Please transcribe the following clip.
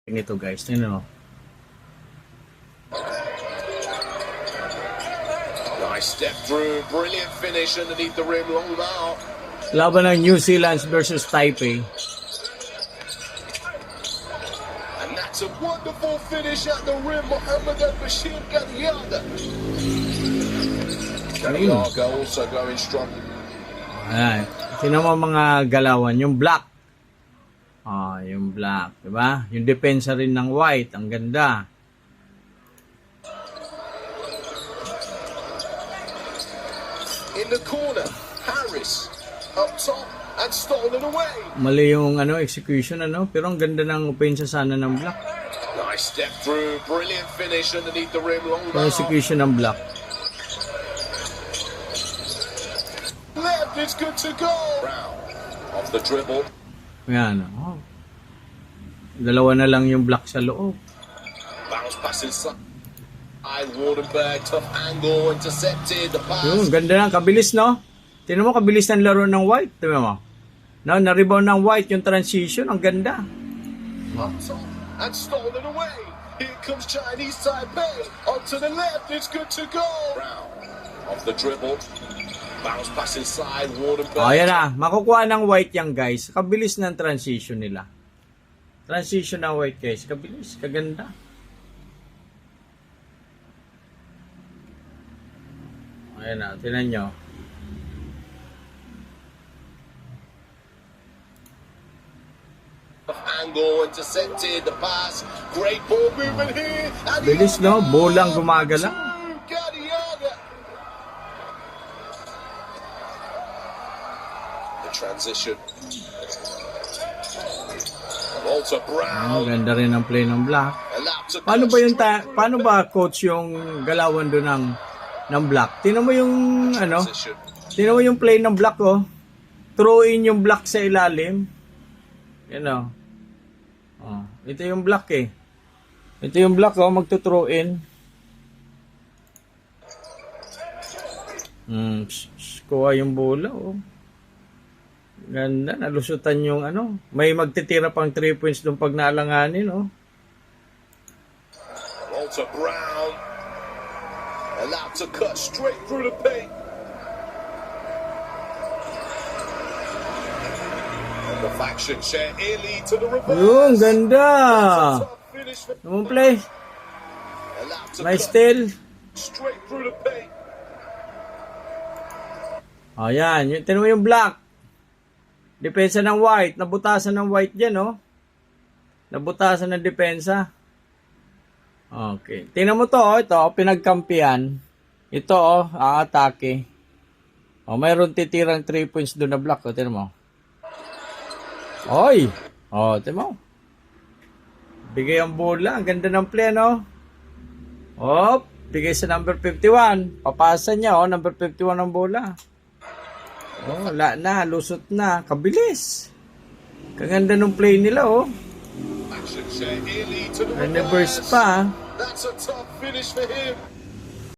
Nito guys, tingnan mo. Nice step through, brilliant finish underneath the rim, long out. Laban ng New Zealand versus Taipei. And that's a wonderful finish at the rim, Mohammed Al-Bashir Gadiaga. Gadiaga also going strong. Ayan. Tingnan mo mga galawan, yung black. Yung black, 'di ba? Yung depensa rin ng white, ang ganda. In the corner, Harris up top and stolen away. Mali yung execution pero ang ganda ng opensa sana ng black. Nice step through, brilliant finish underneath the rim, long Yung out. execution ng black. Left, it's good to go. Brown off the dribble. Ayan. Dalawa na lang yung black sa loob. Bounce pass inside. Wardenberg, tough angle, intercepted the pass. Yung ganda ng kabilis, no? Tingnan mo kabilis ng laro ng white, tingnan mo. No, na-rebound ng white yung transition, ang ganda. Up top and stolen away. Here comes Chinese Taipei onto the left. It's good to go. Brown off the dribble. Bounce pass inside. Wardenberg. Ayan na, makukuha ng white yan guys. Kabilis ng transition nila. Transition ng white guys, kabilis, kaganda. Ayan na, tingnan nyo. Angle intercepted the pass. Great ball movement here. Bilis, no? Bolang gumagala. Gadiaga. The transition. Walter Brown. Ganda rin ang play ng black. Allowed to Paano ba yung paano ba coach yung galawan doon ng black? Tingnan mo yung transition. tingnan mo yung play ng black Throw in yung black sa ilalim. Yan ito yung black Ito yung black magto-throw in. Kuha yung bola Ganda, nalusutan yung may magtitira pang 3 points doon pag naalanganin Walter Brown allowed to cut straight through the paint. And the faction share a lead to the reverse. Yung ganda. Tough finish for Naman play. allowed to Nice cut steal. straight through the paint. Ayan, tingnan mo yung black. Depensa ng white. Nabutasan ng white dyan, Nabutasan ng depensa. Okay. Tingnan mo to, ito, pinagkampihan. Ito, aatake. Mayroon titirang 3 points doon na black, tingnan mo. Oy! Tingnan mo. Bigay ang bola. Ang ganda ng play, bigay sa number 51. Papasa niya, number 51 ang bola. Wala na, lusot na, kabilis. Kaganda ng play nila, Faction share a lead to the reverse pa. That's a tough finish for him.